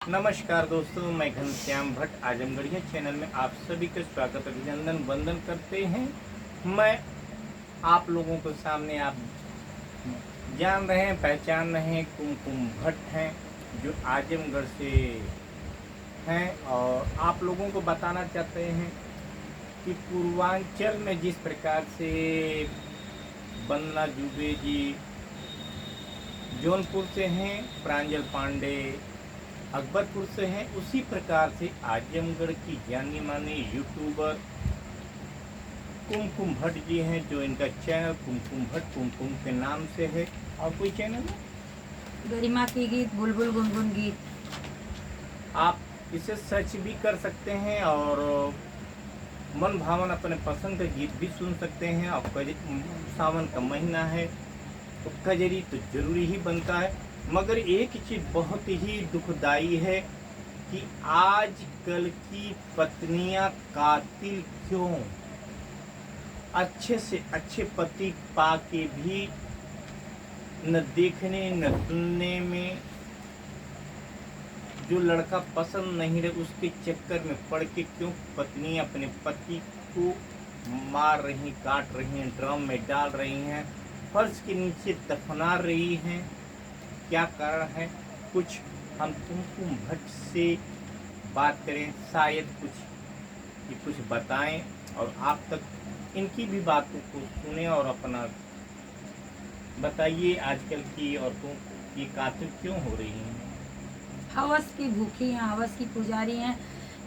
नमस्कार दोस्तों, मैं घनश्याम भट्ट आजमगढ़िया चैनल में आप सभी का स्वागत अभिनंदन वंदन करते हैं। मैं आप लोगों के सामने आप जान रहे हैं, पहचान रहे हैं, कुमकुम भट्ट हैं जो आजमगढ़ से हैं और आप लोगों को बताना चाहते हैं कि पूर्वांचल में जिस प्रकार से वंदना दुबे जी जौनपुर से हैं, प्रांजल पांडे अकबरपुर से हैं, उसी प्रकार से आजमगढ़ की जानी मानी यूट्यूबर कुमकुम भट्ट जी हैं जो इनका चैनल कुमकुम भट्ट कुमकुम के नाम से है। और कोई चैनल है गरिमा की गीत, बुलबुल गुनगुन गीत। आप इसे सर्च भी कर सकते हैं और मन भावन अपने पसंद का गीत भी सुन सकते हैं। और सावन का महीना है तो कजरी तो जरूरी ही बनता है, मगर एक चीज बहुत ही दुखदाई है कि आजकल की पत्नियां कातिल क्यों? अच्छे से अच्छे पति पाके भी न देखने न सुनने में, जो लड़का पसंद नहीं रहे उसके चक्कर में पड़ के क्यों पत्नियां अपने पति को मार रही, काट रही हैं, ड्रम में डाल रही हैं, फर्श के नीचे दफना रही हैं? क्या कारण है? कुछ हम कुमकुम भट्ट से बात करें, शायद कुछ बताएं और आप तक इनकी भी बातों को सुने और अपना बताइए आजकल की औरतों की कातिल क्यों हो रही हैं? हवस की भूखी हैं, हवस की पुजारी हैं।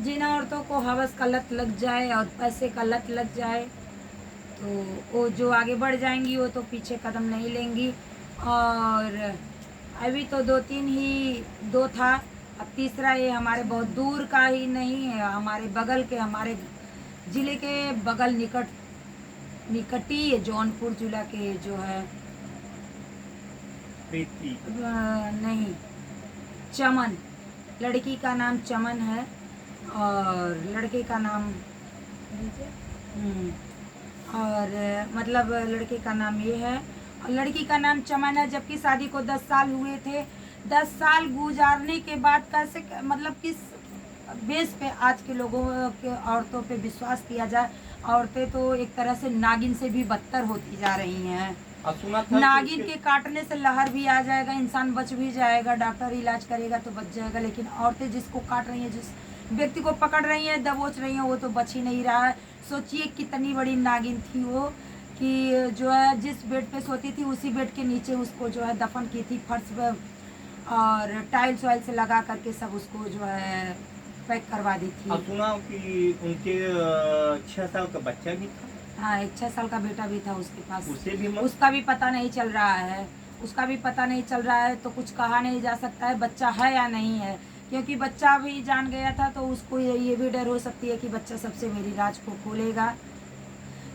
जिन औरतों को हवस का लत लग जाए और पैसे का लत लग जाए तो वो जो आगे बढ़ जाएंगी वो तो पीछे कदम नहीं लेंगी। और अभी तो दो था, अब तीसरा ये हमारे बहुत दूर का ही नहीं है, हमारे बगल के, हमारे जिले के बगल निकटी है, जौनपुर जिला के जो है प्रीति नहीं, चमन। लड़की का नाम चमन है और लड़के का नाम और मतलब लड़के का नाम ये है और लड़की का नाम चमन है। जबकि शादी को 10 साल हुए थे। 10 साल गुजारने के बाद कैसे, मतलब किस बेस पे आज के लोगों के औरतों पे विश्वास किया जाए? औरतें तो एक तरह से नागिन से भी बदतर होती जा रही हैं। नागिन के काटने से लहर भी आ जाएगा, इंसान बच भी जाएगा, डॉक्टर इलाज करेगा तो बच जाएगा, लेकिन औरतें जिसको काट रही हैं, जिस व्यक्ति को पकड़ रही हैं, दबोच रही हैं, वो तो बच ही नहीं रहा है। सोचिए कितनी बड़ी नागिन थी वो, कि जो है जिस बेड पे सोती थी उसी बेड के नीचे उसको जो है दफन की थी, फर्श पे और टाइल्स वाइल्स लगा करके सब उसको जो है पैक करवा दी थी। और सुना कि उनके 6 साल का बच्चा भी था। हाँ, एक 6 साल का बेटा भी था उसके पास। उसे भी उसका भी पता नहीं चल रहा है, उसका भी पता नहीं चल रहा है। तो कुछ कहा नहीं जा सकता है बच्चा है या नहीं है, क्योंकि बच्चा भी जान गया था तो उसको ये भी डर हो सकती है कि बच्चा सबसे मेरी राज को खोलेगा।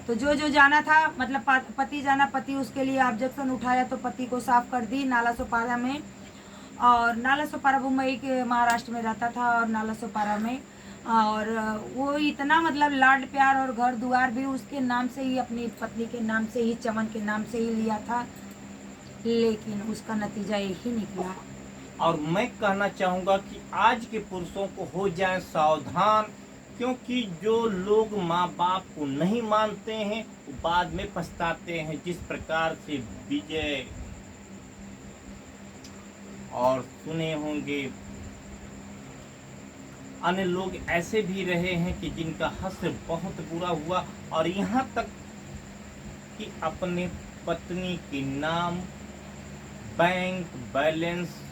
तो जो जाना था, मतलब पति जाना, पति उसके लिए ऑब्जेक्शन उठाया तो पति को साफ कर दी नालासोपारा में। और नालासोपारा मुंबई के महाराष्ट्र में रहता था और नालासोपारा में, और वो इतना मतलब लाड प्यार और घर दुआर भी उसके नाम से ही, अपनी पत्नी के नाम से ही, चमन के नाम से ही लिया था, लेकिन उसका नतीजा यही निकला। और मैं कहना चाहूँगा कि आज के पुरुषों को हो जाए सावधान, क्योंकि जो लोग माँ बाप को नहीं मानते हैं वो बाद में पछताते हैं। जिस प्रकार से विजय और सुने होंगे, अन्य लोग ऐसे भी रहे हैं कि जिनका हश्र बहुत बुरा हुआ और यहाँ तक कि अपने पत्नी के नाम बैंक बैलेंस,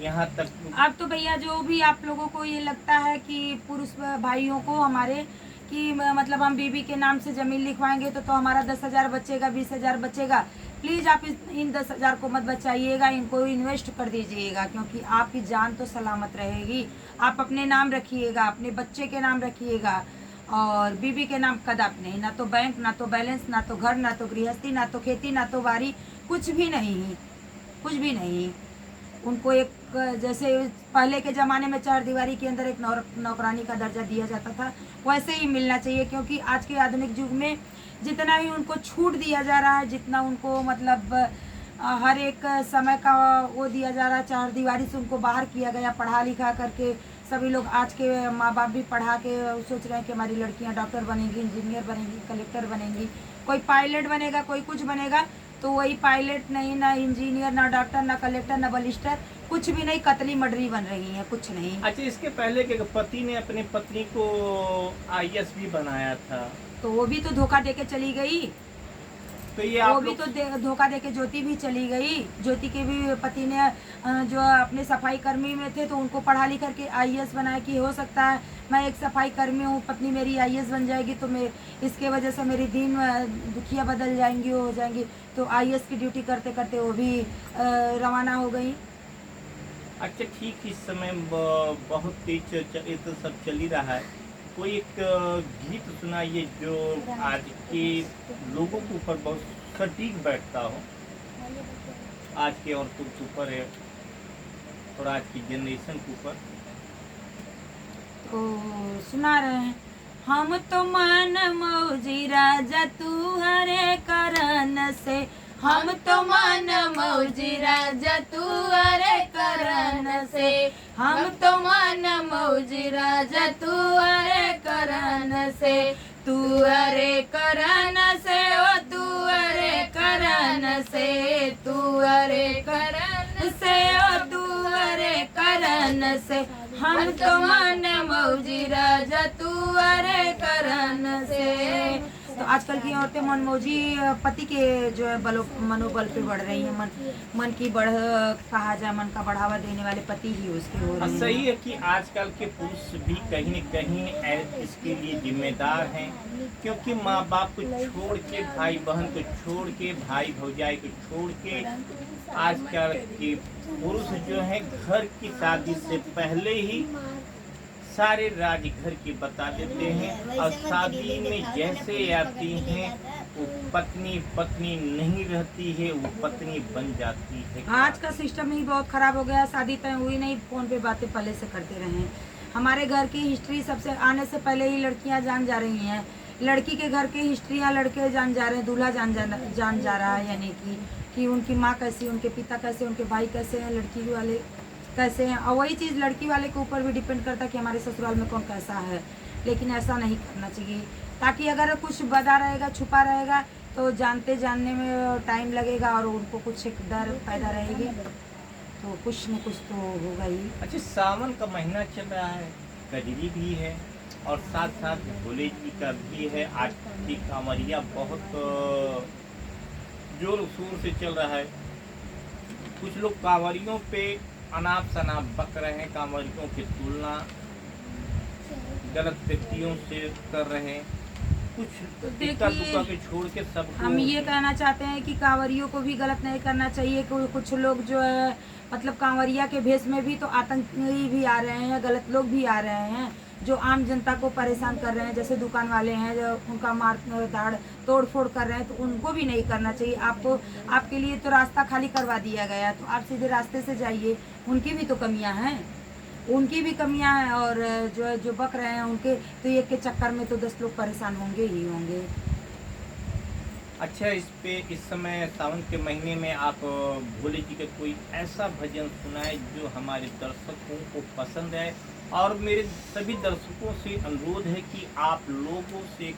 यहाँ तक। अब तो भैया जो भी आप लोगों को ये लगता है कि पुरुष भाइयों को हमारे कि मतलब हम बीबी के नाम से जमीन लिखवाएंगे तो हमारा 10,000 बचेगा, 20,000 बचेगा, प्लीज आप इन 10,000 को मत बचाइएगा, इनको इन्वेस्ट कर दीजिएगा, क्योंकि आपकी जान तो सलामत रहेगी। आप अपने नाम रखिएगा, अपने बच्चे के नाम रखिएगा और बीबी के नाम कदापि नहीं। ना तो बैंक, ना तो बैलेंस, ना तो घर, ना तो गृहस्थी, ना तो खेती, ना तो बारी, कुछ भी नहीं, कुछ भी नहीं। उनको एक, जैसे पहले के ज़माने में चार दीवारी के अंदर एक नौकरानी का दर्जा दिया जाता था, वैसे ही मिलना चाहिए। क्योंकि आज के आधुनिक युग में जितना ही उनको छूट दिया जा रहा है, जितना उनको मतलब हर एक समय का वो दिया जा रहा है, चार दीवारी से उनको बाहर किया गया। पढ़ा लिखा करके सभी लोग आज के माँ बाप भी पढ़ा के सोच रहे हैं कि हमारी लड़कियां डॉक्टर बनेंगी, इंजीनियर बनेंगी, कलेक्टर बनेंगी, कोई पायलट बनेगा, कोई कुछ बनेगा। तो वही पायलट नहीं, ना इंजीनियर, ना डॉक्टर, ना कलेक्टर, ना बलिस्टर, कुछ भी नहीं, कतली मडरी बन रही है, कुछ नहीं। अच्छा, इसके पहले के पति ने अपनी पत्नी को आईएएस भी बनाया था, तो वो भी तो धोखा देके चली गई। तो ये वो आप भी लोग तो धोखा देके ज्योति भी चली गई। ज्योति के भी पति ने जो अपने सफाई कर्मी में थे तो उनको पढ़ा लिख करके आईएएस बनाया कि हो सकता है मैं एक सफाई कर्मी हूँ, पत्नी मेरी आईएएस बन जाएगी तो मैं इसके वजह से मेरी दिन दुखिया बदल जाएंगी, हो जाएंगी। तो आईएएस की ड्यूटी करते करते वो भी रवाना हो गई। अच्छा ठीक, इस समय बहुत तेज ये तो सब चल ही रहा है। कोई एक गीत सुनाइए जो आज के लोगों के ऊपर बहुत सटीक बैठता हो, आज के औरतों के ऊपर है और आज की जनरेशन के ऊपर। तो सुना रहे हैं। हम तो मन मौजी राजा तू हरे करन से, हम तो मन मौजी राजा तू हरे करन से, हम तो मन मौजी राजा तू हरे करन से, तू हरे करन से, ओ तू हरे करन से, तू हरे करन से, ओ तू हरे करन से, हम तो मन मौजी राजा तू हरे करन से। तो आजकल की औरतें मनमौजी पति के जो है मनोबल पे बढ़ रही हैं। मन की बढ़ कहा जाए, मन का बढ़ावा देने वाले पति ही उसके हो रहे हैं। सही है कि आजकल के पुरुष भी कहीं न कहीं इसके लिए जिम्मेदार हैं, क्योंकि माँ बाप को छोड़ के, भाई बहन को छोड़ के, भाई भौजाई को छोड़ के आजकल के पुरुष जो हैं घर की शादी से पहले ही सारे राज घर के बता देते हैं और शादी में जैसे आती हैं वो पत्नी पत्नी नहीं रहती है, वो पत्नी बन जाती है। आज का सिस्टम ही बहुत खराब हो गया। शादी तय हुई नहीं, फोन पे बातें पहले से करते रहे। हमारे घर की हिस्ट्री सबसे आने से पहले ही लड़कियां जान जा रही हैं। लड़की के घर की हिस्ट्रियां लड़के जान जा रहे हैं, दूल्हा जान जा रहा है, यानी कि उनकी माँ कैसी, उनके पिता कैसे, उनके भाई कैसे हैं, लड़की वाले कैसे हैं। और वही चीज़ लड़की वाले के ऊपर भी डिपेंड करता है कि हमारे ससुराल में कौन कैसा है। लेकिन ऐसा नहीं करना चाहिए, ताकि अगर कुछ बदा रहेगा, छुपा रहेगा तो जानने में टाइम लगेगा और उनको कुछ एक डर पैदा रहेगी, तो कुछ न कुछ तो होगा ही। अच्छा, सावन का महीना चल रहा है, कजरी भी है और साथ साथ भोले जी का भी है। आज की कांवरिया बहुत जोर शोर से चल रहा है। कुछ लोग कांवरियों पे अनाप शनाप बक रहे हैं, कांवरियों की तुलना गलत व्यक्तियों से कर रहे हैं। कुछ इक्का दुक्का के छोड़ के सब हम ये कहना चाहते हैं कि कांवरियों को भी गलत नहीं करना चाहिए। कुछ लोग जो है मतलब कांवरिया के भेष में भी तो आतंकी भी आ रहे हैं, गलत लोग भी आ रहे हैं जो आम जनता को परेशान कर रहे हैं। जैसे दुकान वाले हैं जो उनका मार धाड़ तोड़ फोड़ कर रहे हैं, तो उनको भी नहीं करना चाहिए। आपको आपके लिए तो रास्ता खाली करवा दिया गया, तो आप सीधे रास्ते से जाइए। उनकी भी तो कमियां हैं, उनकी भी कमियां हैं, और जो बक रहे हैं उनके तो एक के चक्कर में तो 10 लोग परेशान होंगे ही होंगे। अच्छा, इस समय सावन के महीने में आप भोले जी का कोई ऐसा भजन सुनाए जो हमारे दर्शकों को पसंद है। और मेरे सभी दर्शकों से अनुरोध है कि आप लोगों से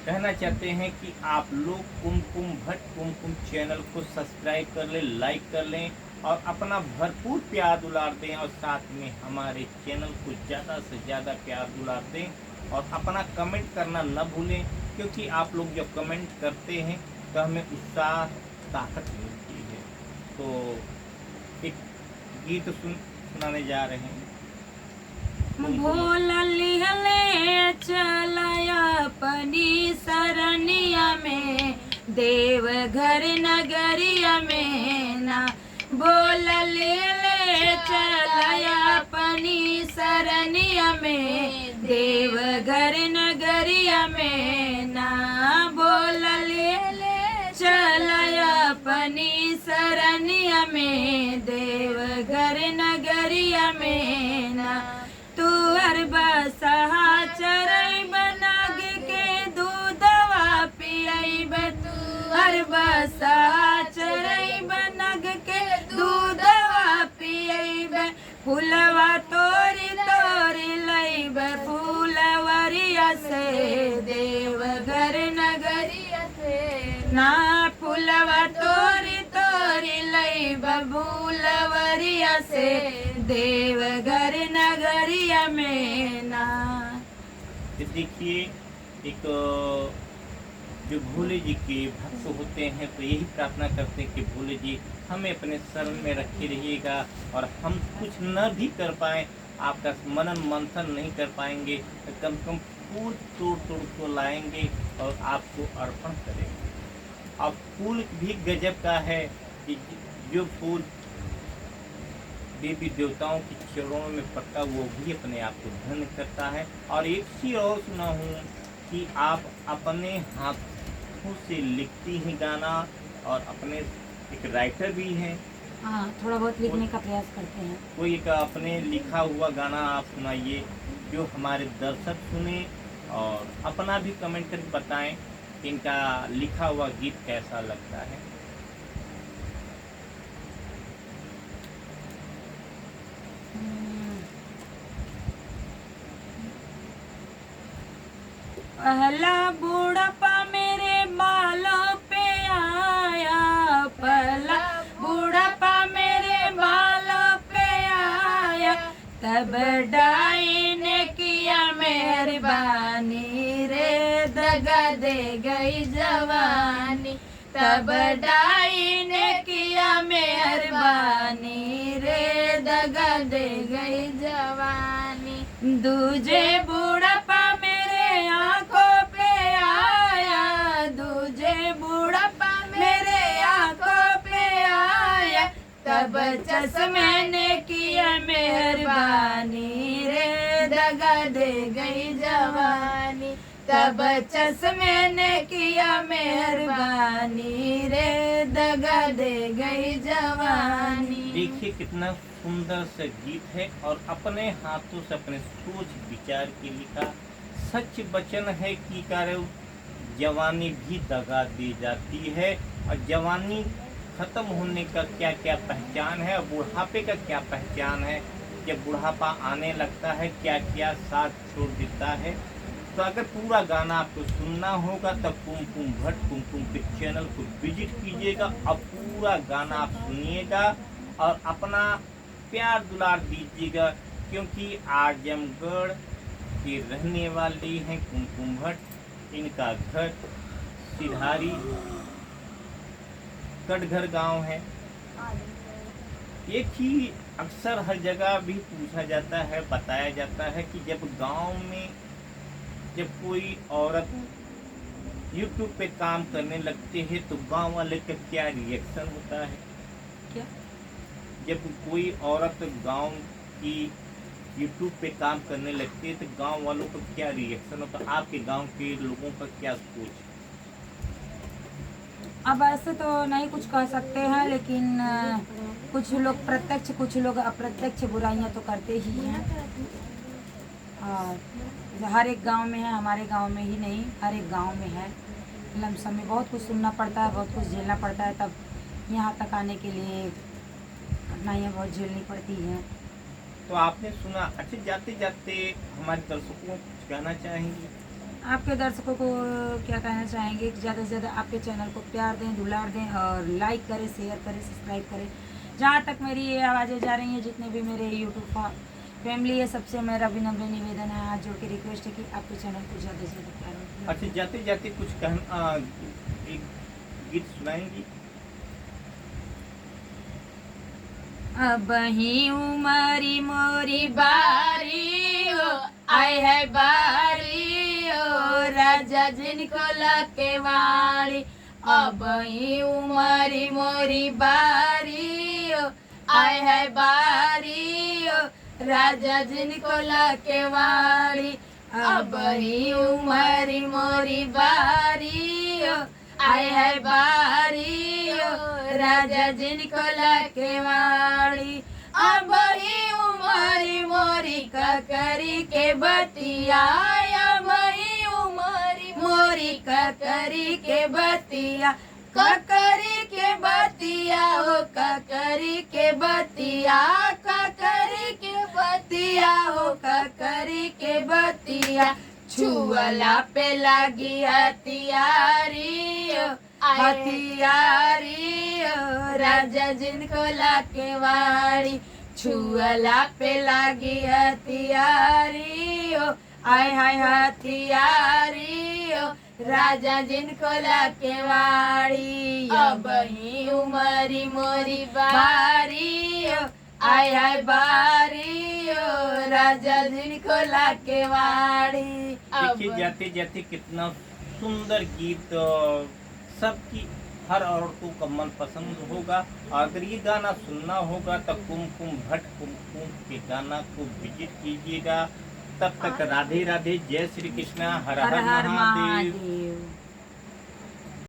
कहना चाहते हैं कि आप लोग कुमकुम भट्ट कुमकुम चैनल को सब्सक्राइब कर लें, लाइक कर लें और अपना भरपूर प्यार दुलार दें, और साथ में हमारे चैनल को ज़्यादा से ज़्यादा प्यार दुलार दें और अपना कमेंट करना न भूलें, क्योंकि आप लोग जब कमेंट करते हैं तो हमें उत्साह ताकत मिलती है। तो एक गीत सुनाने जा रहे हैं। भोला लिहले चलाया अपनी सरनिया में, देवघर नगरिया में ना। भोला लिहले चलाया अपनी सरनिया में, देवघर नगरिया में ना। भोला लिहले चलाया अपनी सरनिया में, देवघर नगरिया में ना। तू हर बसहा चरई बनाग के दूधवा पियब, तू हर बसहा फूलवा तोरी तोरी लईब फूलवरिया से देवघर नगरिया से ना फूलवा तोरी तोरी लईब फूलवरिया से देवघर नगरिया में ना। तो देखिए एक जो भोले जी के भक्त होते हैं तो यही प्रार्थना करते हैं कि भोले जी हमें अपने शरण में रखे रहिएगा, और हम कुछ न भी कर पाएँ, आपका मनन मंथन नहीं कर पाएंगे तो कम से कम फूल तोड़ तोड़ को लाएंगे और आपको अर्पण करेंगे। अब फूल भी गजब का है कि जो फूल देवी देवताओं के चरणों में पड़ता वो भी अपने आप को धन्य करता है। और एक चीज और सुना हूँ कि आप अपने हाथों से लिखती हैं गाना और अपने एक राइटर भी हैं। हाँ, थोड़ा बहुत लिखने का प्रयास करते हैं। कोई एक अपने लिखा हुआ गाना आप सुनाइए जो हमारे दर्शक सुने, और अपना भी कमेंट करके बताएं कि इनका लिखा हुआ गीत कैसा लगता है। पहला बुढ़ापा मेरे बालों पे आया, पहला बुढ़ापा मेरे बालों पे आया, तब डाई ने किया मेहरबानी रे दगा दे गई जवानी, तब डाई ने किया मेहरबानी रे दगा दे गई जवानी। दूजे बुढ़ापा मेरे आंखों पे आया, दूजे बुढ़ापा मेरे आंखों पे आया, तब चश्मे ने किया मेहरबानी रे दगा दे गई जवानी, तब चश्मे ने किया मेहरबानी रे दगा दे गई जवानी। देखिए कितना सुंदर सा गीत है और अपने हाथों से अपने सोच विचार के लिखा सच वचन है कि कार्य जवानी भी दगा दी जाती है, और जवानी खत्म होने का क्या क्या पहचान है और बुढ़ापे का क्या पहचान है, जब बुढ़ापा आने लगता है क्या क्या साथ छोड़ देता है। तो अगर पूरा गाना आपको सुनना होगा तब कुमकुम भट्ट कुमकुम के चैनल को विजिट कीजिएगा और पूरा गाना आप सुनिएगा और अपना प्यार दुलार दीजिएगा, क्योंकि आजमगढ़ के रहने वाली हैं कुमकुम भट्ट। इनका घर सिधारी कटघर गांव है। एक ही अक्सर हर जगह भी पूछा जाता है, बताया जाता है कि जब गांव में जब कोई औरत YouTube पे काम करने लगते हैं तो गांव वाले का क्या रिएक्शन होता है। क्या? जब कोई औरत गांव की YouTube पे काम करने लगती है तो गांव वालों का क्या रिएक्शन होता है, आपके गांव के लोगों का क्या सोच? अब ऐसे तो नहीं कुछ कह सकते हैं, लेकिन कुछ लोग प्रत्यक्ष कुछ लोग अप्रत्यक्ष बुराइयां तो करते ही हैं। और हर एक गांव में है, हमारे गांव में ही नहीं हर एक गांव में है। लमसम में बहुत कुछ सुनना पड़ता है, बहुत कुछ झेलना पड़ता है, तब यहाँ तक आने के लिए कठिनाइयाँ बहुत झेलनी पड़ती हैं। तो आपने सुना। अच्छा, जाते जाते हमारे दर्शकों को कुछ कहना चाहेंगे? आपके दर्शकों को क्या कहना चाहेंगे कि ज़्यादा से ज़्यादा आपके चैनल को प्यार दें, दुलार दें और लाइक करें, शेयर करें, सब्सक्राइब करें। जहाँ तक मेरी ये आवाज़ें जा रही हैं, जितने भी मेरे यूट्यूब फैमिली है, सबसे मेरा विनम्र निवेदन है, हाथ जोड़ के रिक्वेस्ट है कि आपके चैनल को ज़्यादा से ज़्यादा प्यार दें। अच्छा, जाते जाते कुछ कहना, एक गीत सुनाएंगी? अब ही उमरी मोरी बारी हो, आए है बारी हो, राजा जिनको लके वाली। अब ही उमरी मोरी बारी हो, आए है बारी हो, राजा जिनको लके वाली। अब ही उमरी मोरी बारी हो, आए है बारी हो, राजा जिनको लके वाली। अब ही उमरी मोरी ककरी के बतिया, अब ही उमरी मोरी ककरी के बतिया, ककरी के बतिया हो, ककरी के बतिया, ककरी बतिया हो ककरी के बतिया छुअला पे लगी हथियारी हथियारी राजा जिनको लाके वाड़ी छुअला पे लगी हथियारी आय हाय हथियारी राजा जिनको लाके वाड़ी अब ही उमरी मोरी बारी आय हाय बारी राजा जिनको लाके वाड़ी। देखिए जाते जाते कितना सुंदर गीत सबकी हर औरतों का मन पसंद होगा। अगर ये गाना सुनना होगा तो कुमकुम भट्ट कुमकुम के गाना को विजिट कीजिएगा। तब तक राधे राधे, जय श्री कृष्णा, हर हर महादेव।